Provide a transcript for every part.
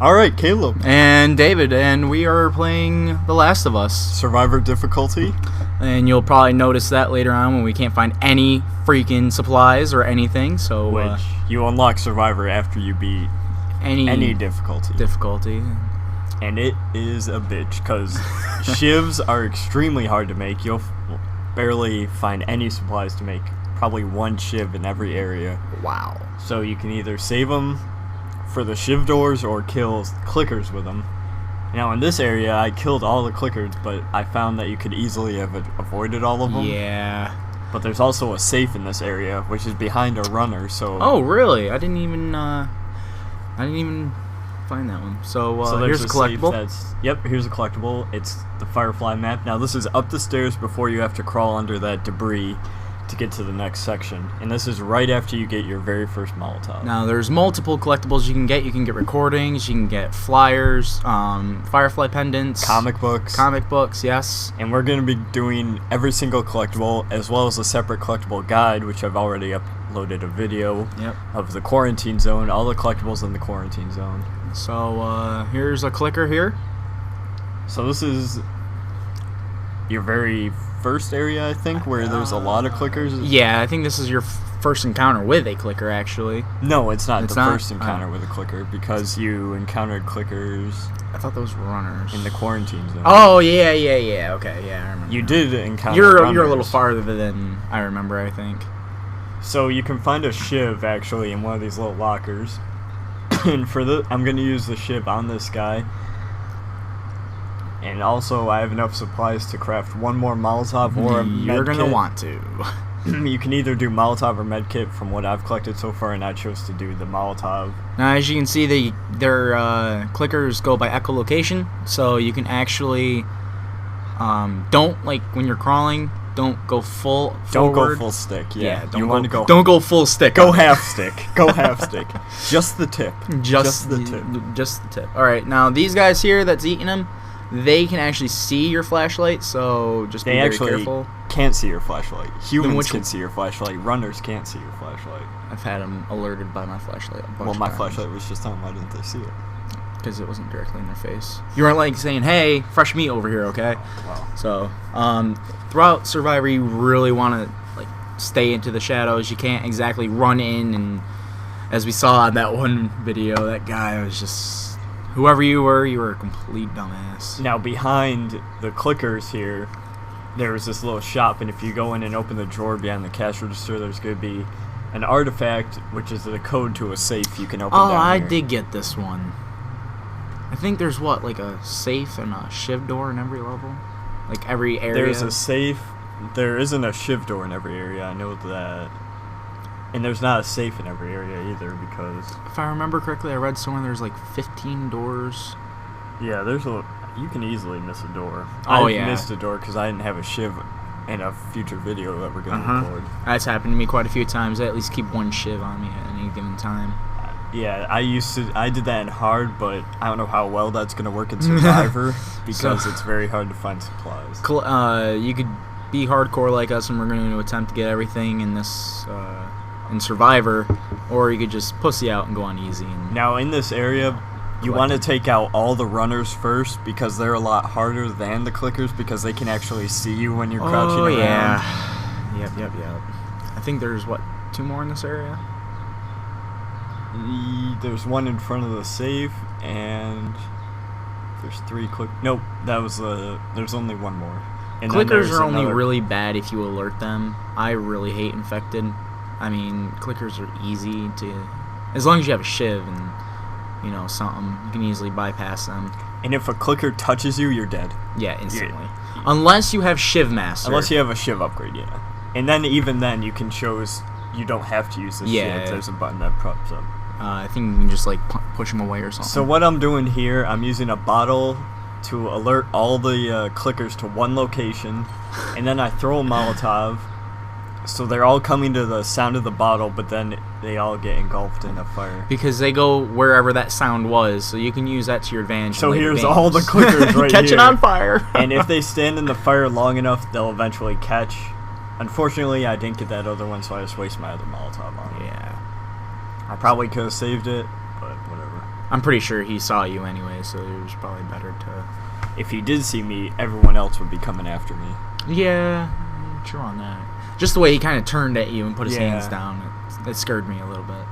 Alright, Caleb. And David, and we are playing The Last of Us. Survivor difficulty. And you'll probably notice that later on when we can't find any freaking supplies or anything, so... Which, you unlock Survivor after you beat any difficulty. And it is a bitch, because shivs are extremely hard to make. You'll barely find any supplies to make probably one shiv in every area. Wow. So you can either save them for the shiv doors or kill clickers with them. Now in this area I killed all the clickers, but I found that you could easily have avoided all of them. Yeah. But there's also a safe in this area, which is behind a runner, so... Oh, really? I didn't even find that one. So here's a collectible. Yep, here's a collectible. It's the Firefly map. Now this is up the stairs before you have to crawl under that debris to get to the next section, and this is right after you get your very first Molotov. Now there's multiple collectibles you can get. You can get recordings, you can get flyers, Firefly pendants, comic books, yes. And we're going to be doing every single collectible as well as a separate collectible guide, which I've already uploaded a video of the quarantine zone, all the collectibles in the quarantine zone. So here's a clicker here. So this is your very first area, I think, where there's a lot of clickers. Yeah, I think this is your first encounter with a clicker, actually. No, it's not first encounter with a clicker, because you encountered clickers. I thought those were runners in the quarantine zone. Oh yeah. Okay, yeah, I remember. You did encounter. You're a little farther than I remember, I think. So you can find a shiv actually in one of these little lockers, and I'm going to use the shiv on this guy. And also, I have enough supplies to craft one more Molotov or a medkit. You're going to want to. You can either do Molotov or medkit from what I've collected so far, and I chose to do the Molotov. Now, as you can see, their clickers go by echolocation, so you can actually, when you're crawling, don't go full forward. Don't go full stick, don't go full stick. Go half stick. Go half stick. Just the tip. Just the tip. Alright, now these guys here that's eating them, they can actually see your flashlight, so just be very careful. They actually can't see your flashlight. Humans can see your flashlight. Runners can't see your flashlight. I've had them alerted by my flashlight a bunch of times. My flashlight was just on. Why didn't they see it? Because it wasn't directly in their face. You weren't like saying, "Hey, fresh meat over here," okay? Wow. So, throughout Survivor, you really want to stay into the shadows. You can't exactly run in, and as we saw in that one video, that guy was just... Whoever you were a complete dumbass. Now, behind the clickers here, there's this little shop, and if you go in and open the drawer behind the cash register, there's going to be an artifact, which is the code to a safe you can open down here. I did get this one. I think there's, a safe and a shiv door in every level? Like, every area? There's a safe. There isn't a shiv door in every area, I know that. And there's not a safe in every area either, because... If I remember correctly, I read somewhere there's 15 doors. Yeah, you can easily miss a door. I missed a door because I didn't have a shiv in a future video that we're going to record. That's happened to me quite a few times. I at least keep one shiv on me at any given time. Yeah, I did that in hard, but I don't know how well that's going to work in Survivor, because it's very hard to find supplies. You could be hardcore like us, and we're going to attempt to get everything in this... in Survivor, or you could just pussy out and go on easy. Now in this area, you want to take out all the runners first, because they're a lot harder than the clickers, because they can actually see you when you're crouching around. Yep. I think there's, 2 more in this area? There's one in front of the safe, and there's 3 Nope, that was there's only one more. And clickers are only really bad if you alert them. I really hate infected. I mean, clickers are easy to... As long as you have a shiv and, something, you can easily bypass them. And if a clicker touches you, you're dead. Yeah, instantly. Unless you have Shiv Master. Unless you have a shiv upgrade, yeah. And then, even then, you can choose... You don't have to use the shiv. There's a button that props up. I think you can just, push them away or something. So what I'm doing here, I'm using a bottle to alert all the clickers to one location. And then I throw a Molotov... So they're all coming to the sound of the bottle, but then they all get engulfed in the fire. Because they go wherever that sound was, so you can use that to your advantage. So here's all the clickers right here. Catching on fire. And if they stand in the fire long enough, they'll eventually catch. Unfortunately, I didn't get that other one, so I just wasted my other Molotov on it. Yeah. I probably could have saved it, but whatever. I'm pretty sure he saw you anyway, so it was probably better to... If he did see me, everyone else would be coming after me. Yeah, true on that. Just the way he kind of turned at you and put his hands down, it scared me a little bit.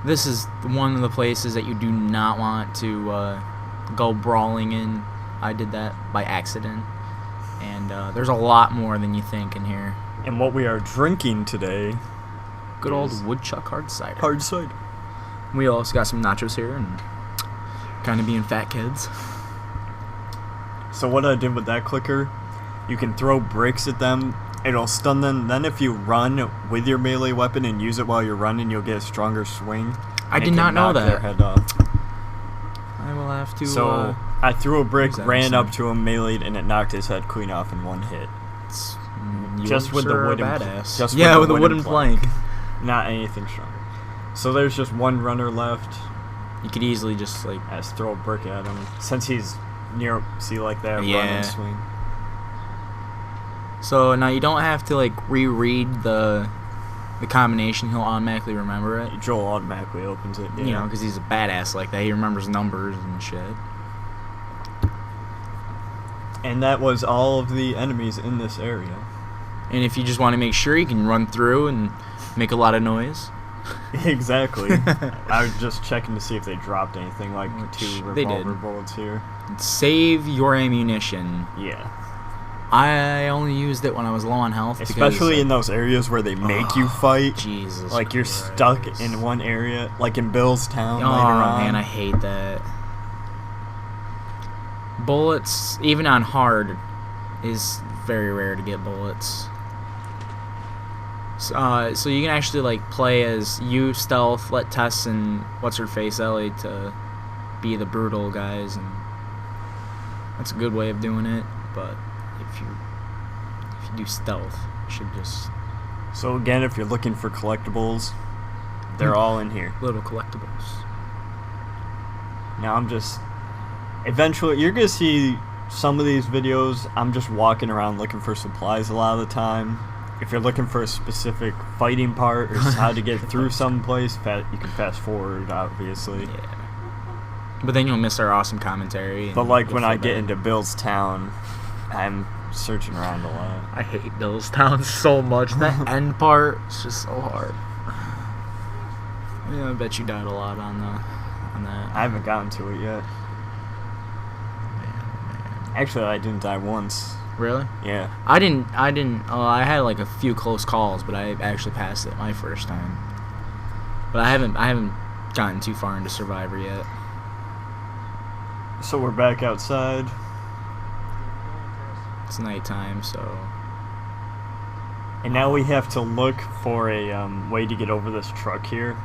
This is one of the places that you do not want to go brawling in. I did that by accident. And there's a lot more than you think in here. And what we are drinking today... Good old woodchuck hard cider. Hard cider. We also got some nachos here and kind of being fat kids. So what I did with that clicker, you can throw bricks at them. It'll stun them. Then if you run with your melee weapon and use it while you're running, you'll get a stronger swing. I did not know that. Their head off. I will have to... So I threw a brick, ran up to him, meleeed, and it knocked his head clean off in one hit. Just with the wooden badass. Yeah, with the wooden plank. Not anything stronger. So there's just one runner left. You could easily just like... I just throw a brick at him. Since he's near, see like that, run and swing. So now you don't have to like reread the combination. He'll automatically remember it. Joel automatically opens it. Yeah. You know, because he's a badass like that. He remembers numbers and shit. And that was all of the enemies in this area. And if you just want to make sure, you can run through and make a lot of noise. Exactly. I was just checking to see if they dropped anything, like 2 revolver bullets here. Save your ammunition. Yeah. I only used it when I was low on health. Especially in those areas where they make you fight. Jesus Like you're Christ. stuck in one area, like in Bill's Town later on. on. Man, I hate that. Bullets, even on hard, is very rare to get bullets. So you can actually like play as you stealth, let Tess and what's her face Ellie to be the brutal guys, and that's a good way of doing it. But if you do stealth, you should just. So again, if you're looking for collectibles, they're all in here. Little collectibles. Now I'm just. Eventually, you're gonna see some of these videos. I'm just walking around looking for supplies a lot of the time. If you're looking for a specific fighting part or how to get through some place, you can fast forward, obviously. Yeah. But then you'll miss our awesome commentary. But like when I get into Bill's Town, I'm searching around a lot. I hate Bill's Town so much. That end part is just so hard. Yeah, I bet you died a lot on that. I haven't gotten to it yet. Man. Actually, I didn't die once. Really? Yeah. I didn't. I had like a few close calls, but I actually passed it my first time. But I haven't gotten too far into Survivor yet. So we're back outside. It's nighttime, so. And now we have to look for a way to get over this truck here.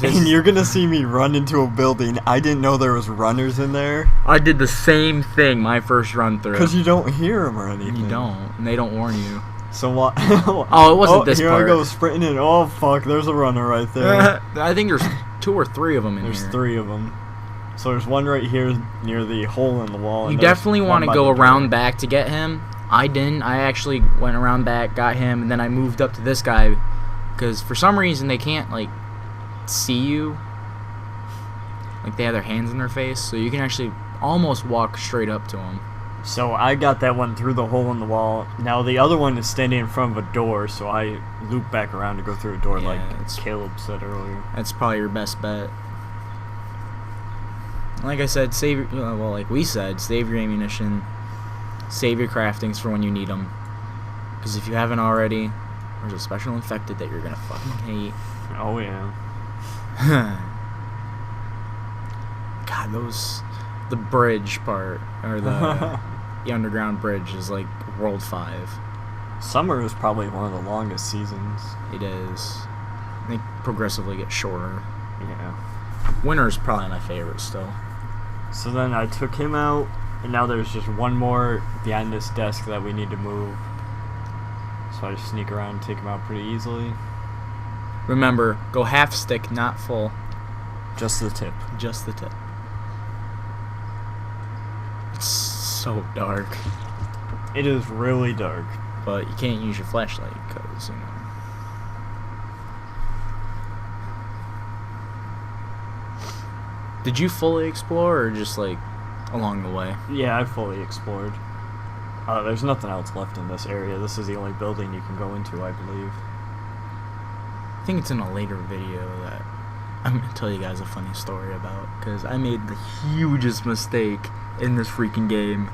And you're gonna see me run into a building. I didn't know there was runners in there. I did the same thing my first run through. Because you don't hear them or anything. You don't, and they don't warn you. So what? Oh, it wasn't this here part. Here I go sprinting in. Oh fuck! There's a runner right there. I think there's 2 or 3 of them in here. There's 3 of them. So there's one right here near the hole in the wall. You definitely want to go around back to get him. I didn't. I actually went around back, got him, and then I moved up to this guy because for some reason they can't like see you. Like they have their hands in their face, so you can actually almost walk straight up to them. So I got that one through the hole in the wall. Now the other one is standing in front of a door, so I loop back around to go through a door, like Caleb said earlier. That's probably your best bet. Like I said, like we said, save your ammunition, save your craftings for when you need them. Because if you haven't already, there's a special infected that you're gonna fucking hate. Oh yeah. God, the bridge part, or the underground bridge is like World 5. Summer is probably one of the longest seasons. It is. They progressively get shorter. Yeah. Winter is probably my favorite still. So then I took him out, and now there's just one more behind this desk that we need to move. So I just sneak around and take him out pretty easily. Remember, go half stick, not full. Just the tip. Just the tip. It's so dark. It is really dark. But you can't use your flashlight because, you know. Did you fully explore or just like along the way? Yeah, I fully explored. There's nothing else left in this area. This is the only building you can go into, I believe. I think it's in a later video that I'm going to tell you guys a funny story about, because I made the hugest mistake in this freaking game,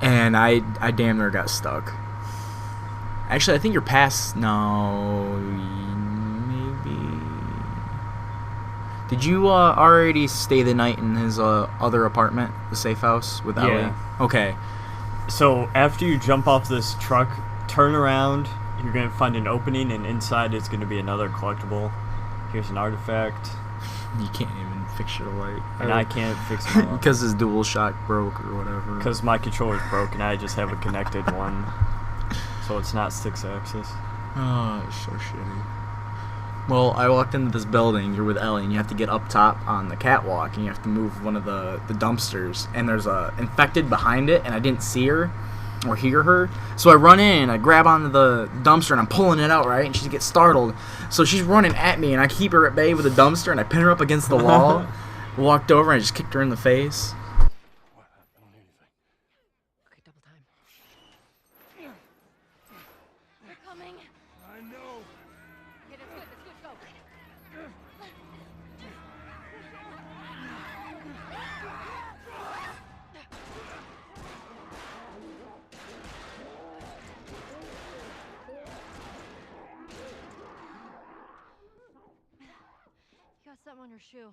and I damn near got stuck. Actually, I think you're past... No... Maybe... Did you already stay the night in his other apartment, the safe house, with Ellie? Yeah. Okay. So, after you jump off this truck, turn around, you're going to find an opening, and inside is going to be another collectible. Here's an artifact. You can't even fix your light. And I can't fix my light. Because his DualShock broke or whatever. Because my controller's broken, I just have a connected one. So it's not 6-axis. Oh, it's so shitty. Well, I walked into this building, you're with Ellie, and you have to get up top on the catwalk, and you have to move one of the dumpsters, and there's a infected behind it, and I didn't see her or hear her, so I run in, and I grab onto the dumpster, and I'm pulling it out, right, and she gets startled, so she's running at me, and I keep her at bay with the dumpster, and I pin her up against the wall, walked over, and I just kicked her in the face. Something on your shoe.